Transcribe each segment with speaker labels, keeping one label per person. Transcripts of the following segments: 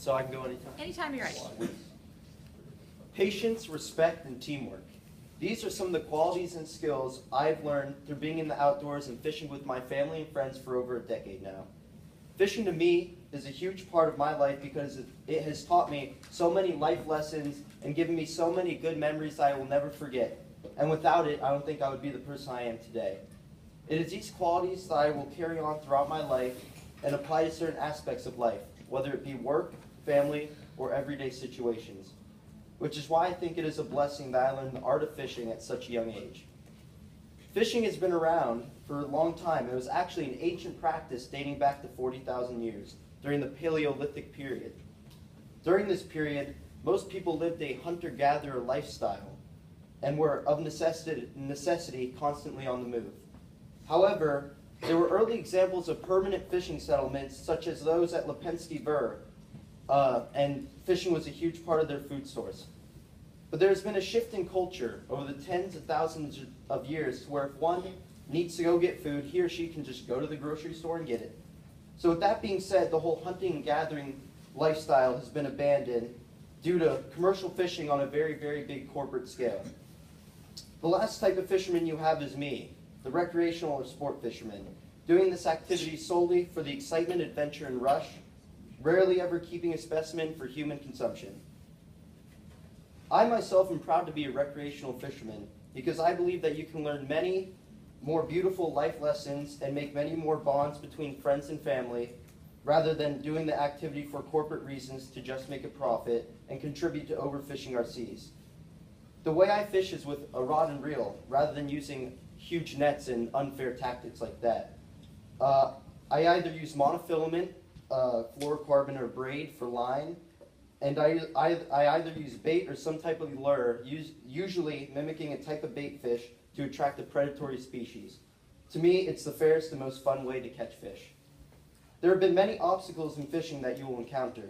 Speaker 1: So I can go anytime?
Speaker 2: Anytime you're ready.
Speaker 1: Patience, respect, and teamwork. These are some of the qualities and skills I've learned through being in the outdoors and fishing with my family and friends for over a decade now. Fishing to me is a huge part of my life because it has taught me so many life lessons and given me so many good memories I will never forget. And without it, I don't think I would be the person I am today. It is these qualities that I will carry on throughout my life and apply to certain aspects of life, whether it be work, family, or everyday situations. Which is why I think it is a blessing that I learned the art of fishing at such a young age. Fishing has been around for a long time. It was actually an ancient practice dating back to 40,000 years, during the Paleolithic period. During this period, most people lived a hunter-gatherer lifestyle and were of necessity constantly on the move. However, there were early examples of permanent fishing settlements, such as those at Lepenski Vir, and fishing was a huge part of their food source. But there's been a shift in culture over the tens of thousands of years to where if one needs to go get food, he or she can just go to the grocery store and get it. So with that being said, the whole hunting and gathering lifestyle has been abandoned due to commercial fishing on a very, very big corporate scale. The last type of fisherman you have is me, the recreational or sport fisherman, doing this activity solely for the excitement, adventure, and rush, rarely ever keeping a specimen for human consumption. I myself am proud to be a recreational fisherman because I believe that you can learn many more beautiful life lessons and make many more bonds between friends and family rather than doing the activity for corporate reasons to just make a profit and contribute to overfishing our seas. The way I fish is with a rod and reel rather than using huge nets and unfair tactics like that. I either use monofilament, fluorocarbon, or braid for line, and I either use bait or some type of lure, usually mimicking a type of bait fish to attract a predatory species. To me, it's the fairest and most fun way to catch fish. There have been many obstacles in fishing that you will encounter,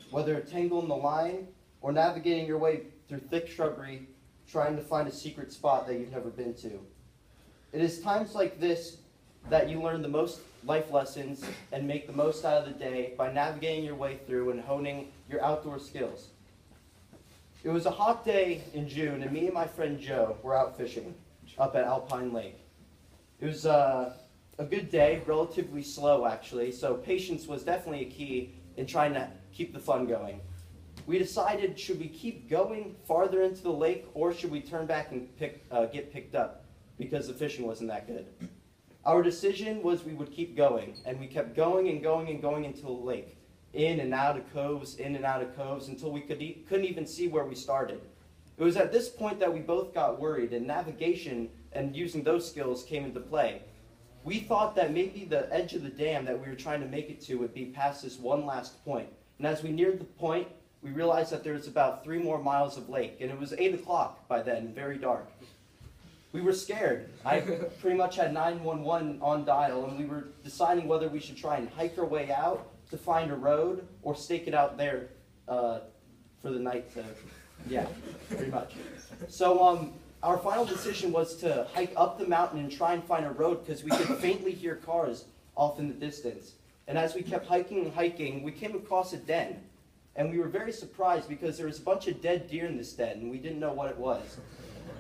Speaker 1: whether tangling the line or navigating your way through thick shrubbery trying to find a secret spot that you've never been to. It is times like this that you learn the most life lessons and make the most out of the day by navigating your way through and honing your outdoor skills. It was a hot day in June, and me and my friend Joe were out fishing up at Alpine Lake. It was a good day, relatively slow actually, so patience was definitely a key in trying to keep the fun going. We decided, should we keep going farther into the lake or should we turn back and get picked up because the fishing wasn't that good? Our decision was we would keep going, and we kept going and going and going into the lake, in and out of coves, until we couldn't even see where we started. It was at this point that we both got worried, and navigation and using those skills came into play. We thought that maybe the edge of the dam that we were trying to make it to would be past this one last point. And as we neared the point, we realized that there was about 3 more miles of lake, and it was 8 o'clock by then, very dark. We were scared. I pretty much had 911 on dial, and we were deciding whether we should try and hike our way out to find a road or stake it out there for the night. Yeah, pretty much. So our final decision was to hike up the mountain and try and find a road because we could faintly hear cars off in the distance. And as we kept hiking and hiking, we came across a den. And we were very surprised because there was a bunch of dead deer in this den, and we didn't know what it was.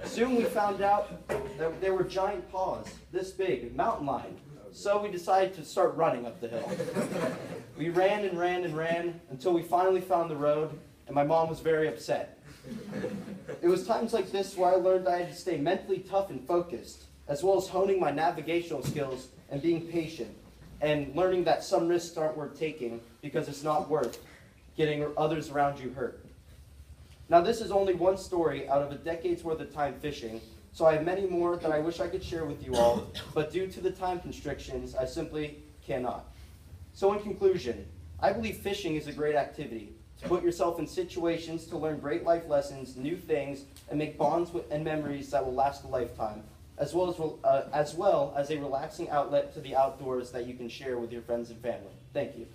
Speaker 1: Soon we found out that there were giant paws, this big, mountain lion. So we decided to start running up the hill. We ran and ran and ran until we finally found the road, and my mom was very upset. It was times like this where I learned I had to stay mentally tough and focused, as well as honing my navigational skills and being patient, and learning that some risks aren't worth taking because it's not worth getting others around you hurt. Now, this is only one story out of a decade's worth of time fishing, so I have many more that I wish I could share with you all, but due to the time constrictions, I simply cannot. So in conclusion, I believe fishing is a great activity to put yourself in situations to learn great life lessons, new things, and make bonds and memories that will last a lifetime, as well as a relaxing outlet to the outdoors that you can share with your friends and family. Thank you.